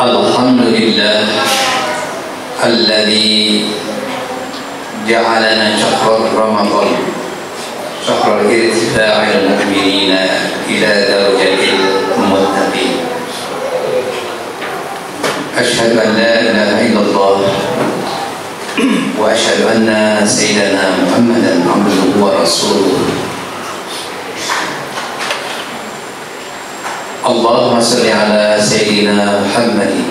Alhamdulillah alladzi ja'alana syahrul Ramadan syahrul irtifa'il mu'minina ila darajatil muttaqin. Asyhadu an la ilaha illallah wa asyhadu anna sayyidana Muhammadan abduhu wa rasuluh. Allahumma salli ala sayyidina Muhammadin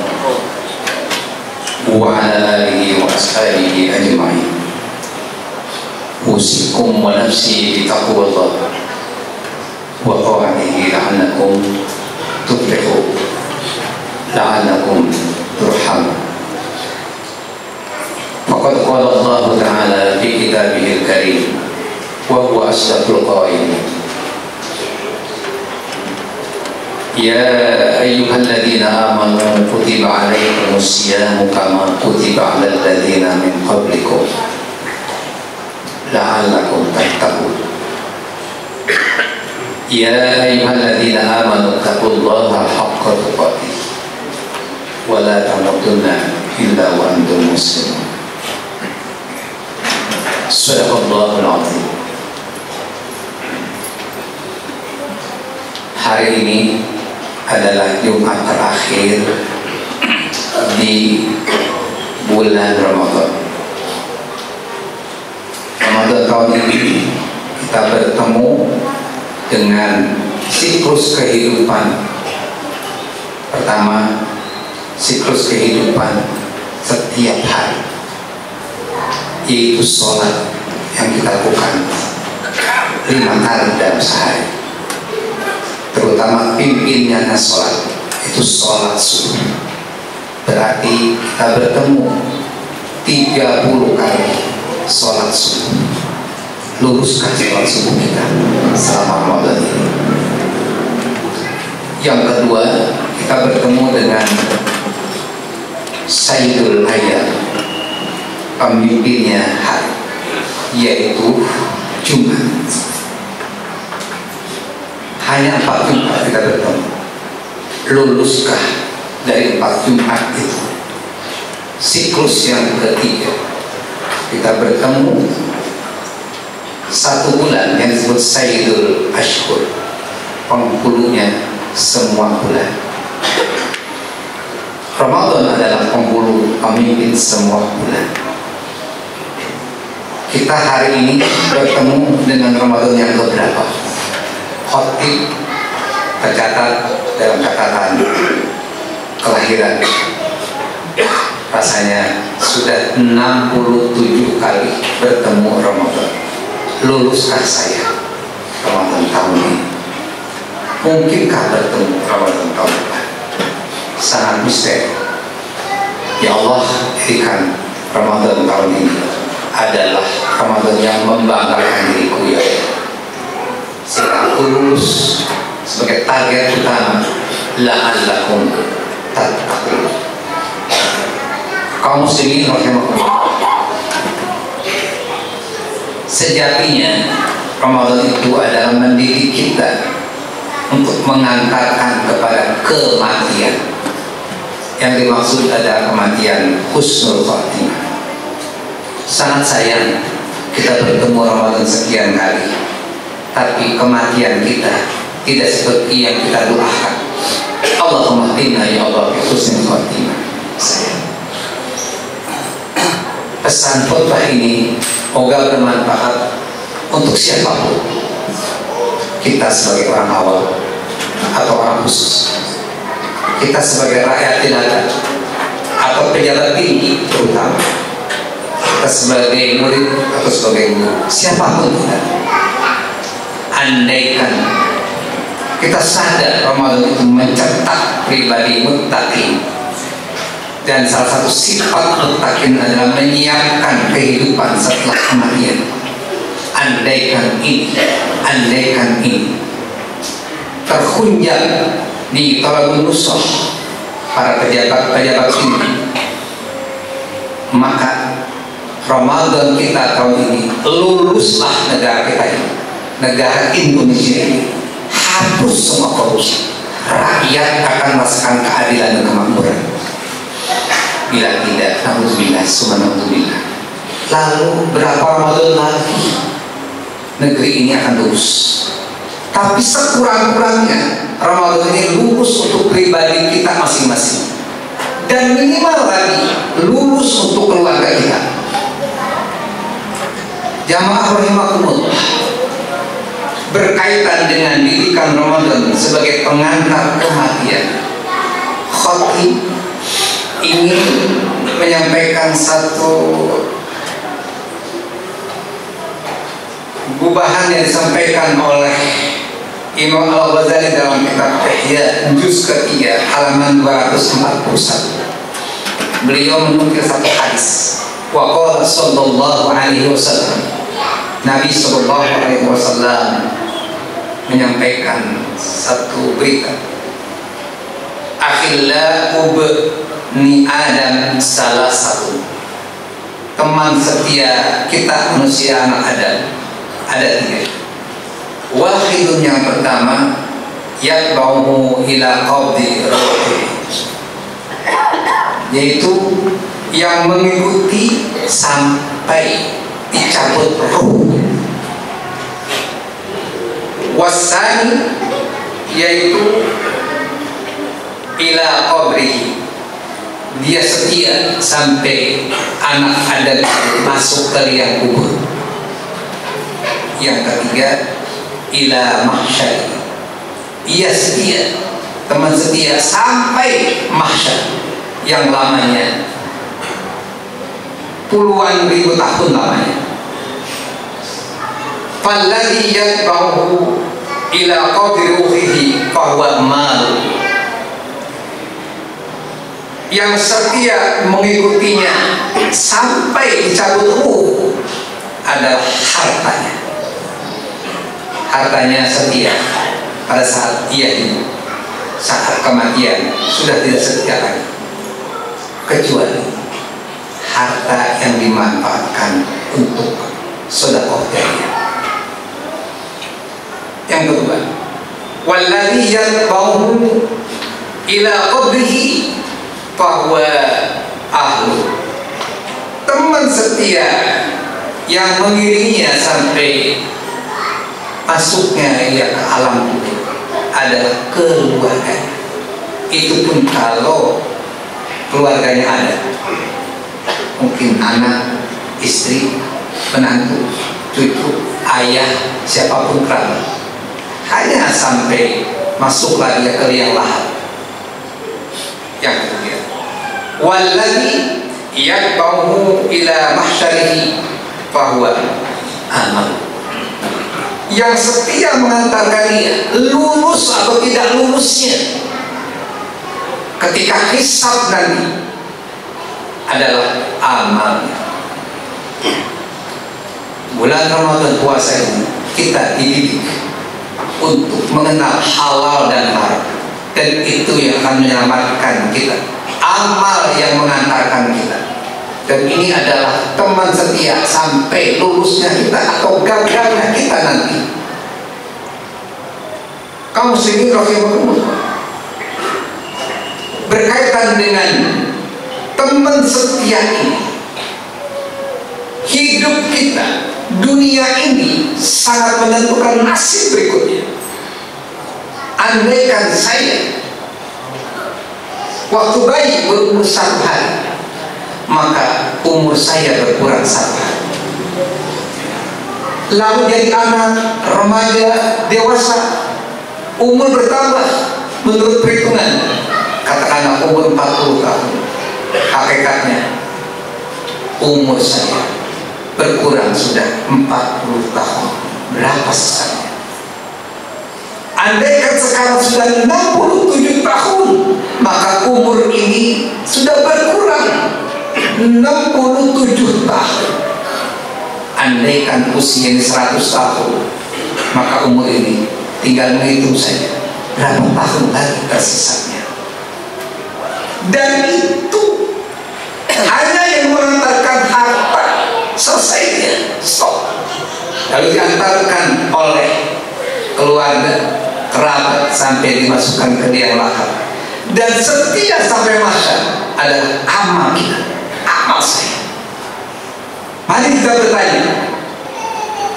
wa ala alihi wa ashabihi ajma'in. Usikum wa nafsi bitaqwallah wa ta'atihi la'allakum tuflihun, la'allakum turhamun. Faqad qala Allah ta'ala fi kitabihil karim wa huwa asdaqul qailin. Ya ayyuhalladzina amanu kutiba alaikumus siyamu kama kutiba alal ladzina min qablikum la'allakum tattaqun. Ya ayyuhalladzina amanu taqullaha haqqa tuqatih wa la tamutunna illa wa antum muslimun. Shadaqallahul azim. Hari ini adalah Jumat terakhir di bulan Ramadan. Ramadan tahun ini kita bertemu dengan siklus kehidupan. Pertama, siklus kehidupan setiap hari, yaitu sholat yang kita lakukan 5 kali dalam sehari. Terutama pimpinnya sholat, itu sholat subuh. Berarti kita bertemu 30 kali sholat subuh. Luruskan sholat subuh kita selama Ramadan ini. Yang kedua, kita bertemu dengan Sayyidul Ayyam, pemimpinnya hari, yaitu Jumat. Hanya 4 Jumat kita bertemu. Luluskah dari 4 Jumat itu? Siklus yang ketiga, kita bertemu 1 bulan yang disebut Sayyidul Ashhur, penghulunya semua bulan. Ramadan adalah penghulu, pemimpin semua bulan. Kita hari ini bertemu dengan Ramadan yang keberapa? Khotib tercatat dalam catatan kelahiran, rasanya sudah 67 kali bertemu Ramadan. Luluskah saya Ramadan tahun ini? Mungkinkah bertemu Ramadan tahun depan? Sangat misteri. Ya Allah, jadikan Ramadan tahun ini adalah Ramadan yang membanggakan diriku, ya Allah. Sehingga aku lulus sebagai target utama, la'allakum tattaqun. Kaum muslimin rahimakumullah, sejatinya Ramadan itu adalah mendidik kita untuk mengantarkan kepada kematian. Yang dimaksud adalah kematian husnul khatimah. Sangat sayang kita bertemu Ramadan sekian kali, tapi kematian kita tidak seperti yang kita doakan. Allahumma inna ya Allah bi husnul khatimah. Pesan khutbah ini semoga bermanfaat untuk siapapun, kita sebagai orang awam atau orang khusus, kita sebagai rakyat jelata atau pejabat tinggi, terutama kita sebagai murid atau sebagai guru, siapapun kita. Andaikan kita sadar Ramadan itu mencetak pribadi muttaqin, dan salah satu sifat muttaqin adalah menyiapkan kehidupan setelah kematian. Andaikan ini terhunjam di talabun nusrah para pejabat-pejabat ini, maka Ramadan kita tahun ini, luluslah negara kita ini, negara Indonesia ini, hapus semua korupsi, rakyat akan merasakan keadilan dan kemakmuran. Alhamdulillah, subhanallah. Lalu berapa Ramadan lagi negeri ini akan lulus. Tapi sekurang-kurangnya Ramadan ini lulus untuk pribadi kita masing-masing, dan minimal lagi lulus untuk keluarga kita. Jamaah rahimakumullah, berkaitan dengan didikan Ramadan sebagai pengantar kematian, khatib ingin menyampaikan satu gubahan yang disampaikan oleh Imam Al-Ghazali dalam kitab Ihya juz ketiga halaman 241. Beliau menukil satu hadis. Wa qala sallallahu alaihi wasallam, Nabi sallallahu alaihi wasallam menyampaikan satu berita. Akhillau bani Adam salah satu. Teman setia kita manusia anak Adam ada tiga. Wahidun yang pertama, yatba'uhu ila qabdi ruhi, yaitu yang mengikuti sampai dicabut ruh. Wasani, yaitu ila qabrihi, dia setia sampai anak Adam masuk ke liang kubur. Yang ketiga, ila mahsyar, ia setia, teman setia sampai mahsyar yang lamanya puluhan ribu tahun lamanya. Falladhi yatba'uhu ila qadri ruhihi fahuwa mal, yang setia mengikutinya sampai dicabut ruh adalah hartanya. Hartanya setia pada saat ia hidup, saat kematian sudah tidak setia lagi, kecuali harta yang dimanfaatkan untuk sedekah jariyah. Yang kedua, walladzi yatba'uhu ila qabrihi fahuwa ahlu, teman setia yang mengiringinya sampai masuknya ia ke alam kubur adalah keluarganya. Itu pun kalau keluarganya ada, mungkin anak, istri, menantu, cucu, ayah, siapapun kerabat, hanya sampai masuklah dia ke liang lahat. Yang ketiga, walladzi yatba'uhu ila mahsyarihi fahuwa amal, yang setia mengantarkan dia lulus atau tidak lulusnya ketika hisab nanti adalah amal. Bulan Ramadan puasa ini kita dididik untuk mengenal halal dan haram, dan itu yang akan menyelamatkan kita, amal yang mengantarkan kita. Dan ini adalah teman setia sampai lulusnya kita atau gagalnya kita nanti. Kaum muslimin rahimakumullah, berkaitan dengan teman setia ini, hidup kita, dunia ini sangat menentukan nasib berikutnya. Andaikan saya waktu bayi berumur 1 hari, maka umur saya berkurang 1 hari. Lalu jadi anak, remaja, dewasa, umur bertambah menurut perhitungan, katakanlah umur 40 tahun. Hakikatnya umur saya berkurang sudah 40 tahun. Berapa sisanya? Andaikan sekarang sudah 67 tahun, maka umur ini sudah berkurang 67 tahun. Andaikan usia ini 100 tahun, maka umur ini tinggal menghitung saja berapa tahun lagi tersisanya. Dan itu hanya yang mengantarkan harta, selesai dia, stop. Lalu diantarkan oleh keluarga, kerabat sampai dimasukkan ke liang lahat. Dan setia sampai masa adalah amal kita, amal saya. Mari kita bertanya,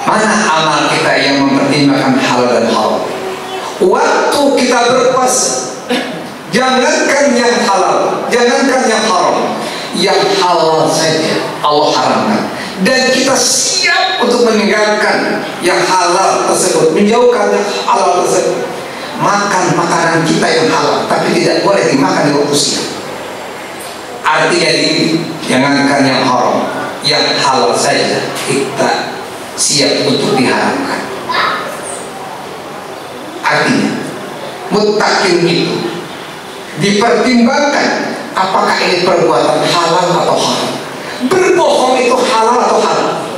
mana amal kita yang mempertimbangkan halal dan haram? Waktu kita berpuasa, jangankan yang halal, jangankan yang haram, yang halal saja Allah haramkan, dan kita siap untuk meninggalkan yang halal tersebut, menjauhkan yang halal tersebut. Makan makanan kita yang halal, tapi tidak boleh dimakan di waktu siang. Artinya jangankan yang haram, yang halal saja kita siap untuk diharamkan. Artinya muttaqin itu dipertimbangkan apakah ini perbuatan halal atau haram. Berbohong itu halal atau haram,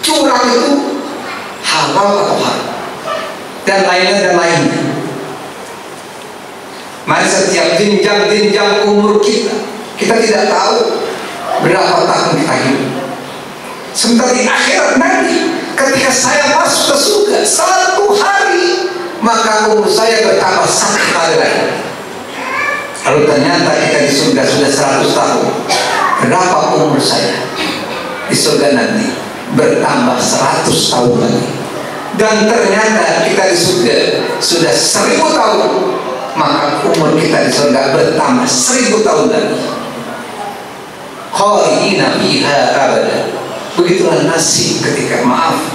curang itu halal atau haram, dan lainnya. Mari setiap jenjang umur kita tidak tahu berapa tahun kita hidup. Sementara di akhirat nanti, ketika saya masuk ke surga 1 hari, maka umur saya bertambah 1 kali lagi. Lalu ternyata kita di surga sudah 100 tahun. Berapa umur saya di surga nanti? Bertambah 100 tahun lagi. Dan ternyata kita di surga sudah 1000 tahun, maka umur kita di surga bertambah 1000 tahun lagi. Khalidina fiha abada. Begitulah nasib ketika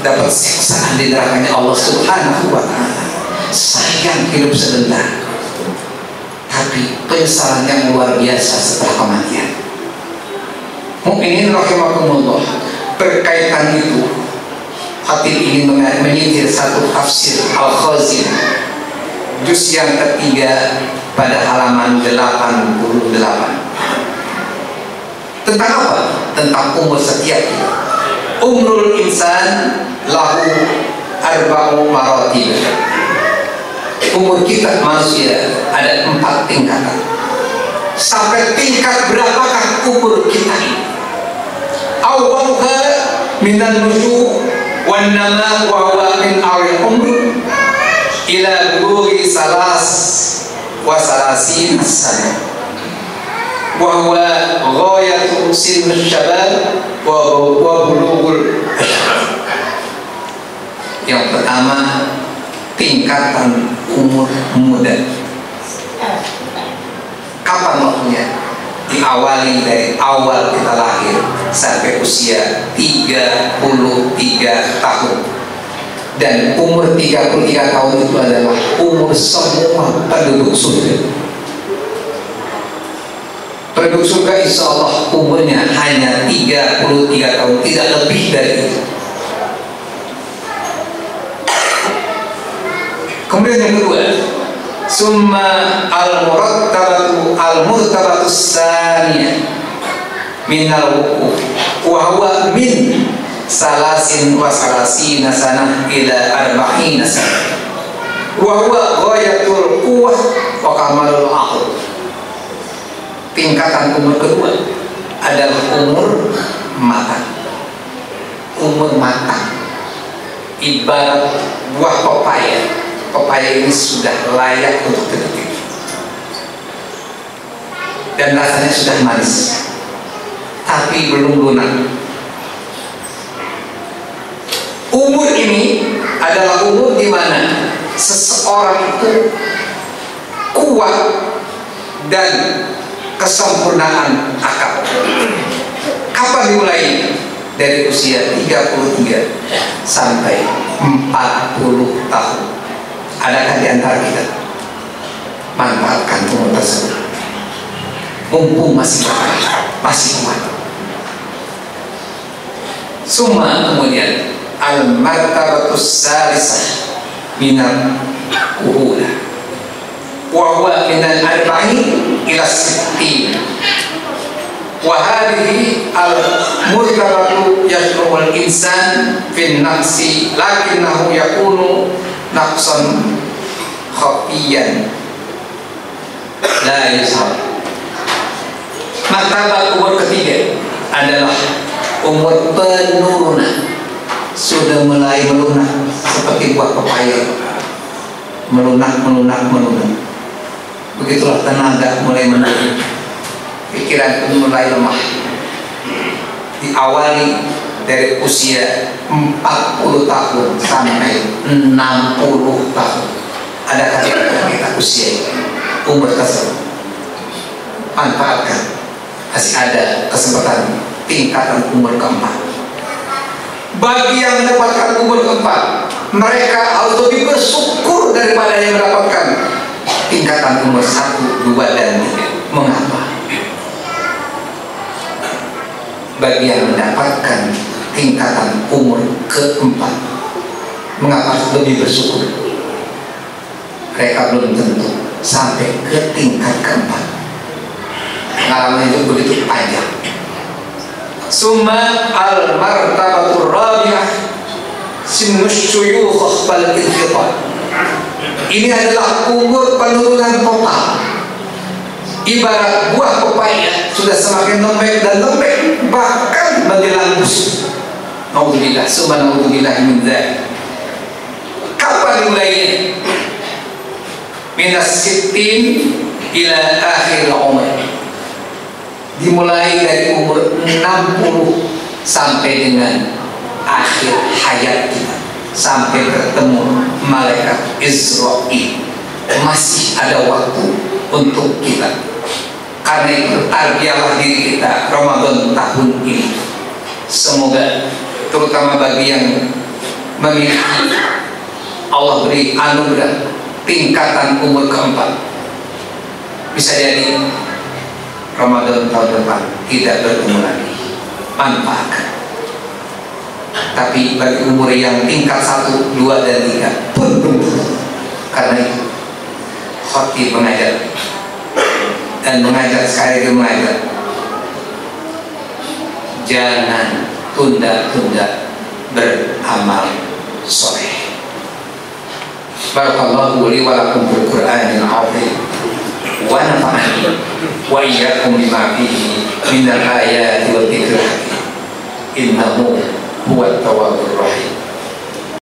dapat siksaan di nerakanya Allah Subhanahu wa ta'ala. Sayang hidup sebentar, tapi penyesalan yang luar biasa setelah kematian. Mukminin rahimakumullah, berkaitan itu hati ingin menyitir satu tafsir Al-Khazin juz yang ketiga pada halaman 88. Tentang apa? Tentang umur setiap kita. Umrul insan lahu arba'u maratib. Umur kita manusia ada 4 tingkatan. Sampai tingkat berapakah umur kita ini? Awwaluha minan nusyu' wan nama wa huwa min awil umr ila bulughi salasina sana. Wahwa ghayatu sinul syabab wa bulughul ashraf. Yang pertama, tingkatan umur muda. Kapan waktunya? Diawali dari awal kita lahir sampai usia 33 tahun. Dan umur 33 tahun itu adalah umur semua penduduk surga. Penduduk surga insya Allah umurnya hanya 33 tahun, tidak lebih dari itu. Kemudian yang kedua, summa al-murtabatu saniyah minal wuquf wa huwa min salasin wa salasina sanah ila arba'ina sanah wa huwa ghayatul quwwah wa kamalul aql. Tingkatan umur kedua adalah umur matang. Umur matang ibarat buah pepaya. Pepaya ini sudah layak untuk dipetik dan rasanya sudah manis, tapi belum lunak. Umur ini adalah umur di mana seseorang itu kuat dan kesempurnaan akal. Kapan dimulai? Dari usia 33 sampai 40 tahun. Adakah di antara kita? Manfaatkan umur tersebut, mumpung masih kuat. Summa kemudian al-martabatus salisah minal kuhula wa huwa minal arba'in ila 60. Wa hadhihi al-murtabatu yashmul insan fin nafsi lakinnahu yakunu naqsan khafiyan la yashab. Martabat umur ketiga adalah umur penurunan. Sudah mulai melunak seperti buah pepaya, melunak. Begitulah tenaga mulai menurun, pikiran pun mulai lemah, diawali dari usia 40 tahun sampai 60 tahun. Ada kata kita usia umur tersebut. Manfaatkan, masih ada kesempatan tingkatan umur keempat. Bagi yang mendapatkan umur keempat, mereka harus lebih bersyukur daripada yang mendapatkan tingkatan umur 1, 2, dan 3. Mengapa? Bagi yang mendapatkan tingkatan umur keempat, mengapa lebih bersyukur? Mereka belum tentu sampai ke tingkat keempat. Pengalaman itu begitu panjang. Summa al-martabatur rabi'ah sinus syuyukh bal inqita'. Ini adalah umur penurunan total. Ibarat buah pepaya sudah semakin lembek dan lembek, bahkan menjelang busuk. Naudzubillah, summa naudzubillah min dzalik. Kapan dimulainya? Minas sittin ila akhir umur. Dimulai dari umur 60 sampai dengan akhir hayat kita, sampai bertemu malaikat Israel. Masih ada waktu untuk kita. Karena itu tarbiyalah diri kita Ramadan tahun ini. Semoga terutama bagi yang memiliki Allah beri anugerah tingkatan umur keempat, bisa jadi Ramadan tahun depan tidak bertemu lagi. Manfaatkan. Tapi bagi umur yang tingkat 1, 2, dan 3 pun belum. Karena itu khotib mengajar dan mengajar sekali lagi mengajar, jangan tunda-tunda beramal soleh. Barakallahu li wa lakum bil Qur'anil azim wa nafa'ani wa iyyakum bima fihi minal ayati wa dzikril hakim. Innahu huwat tawwabur rahim.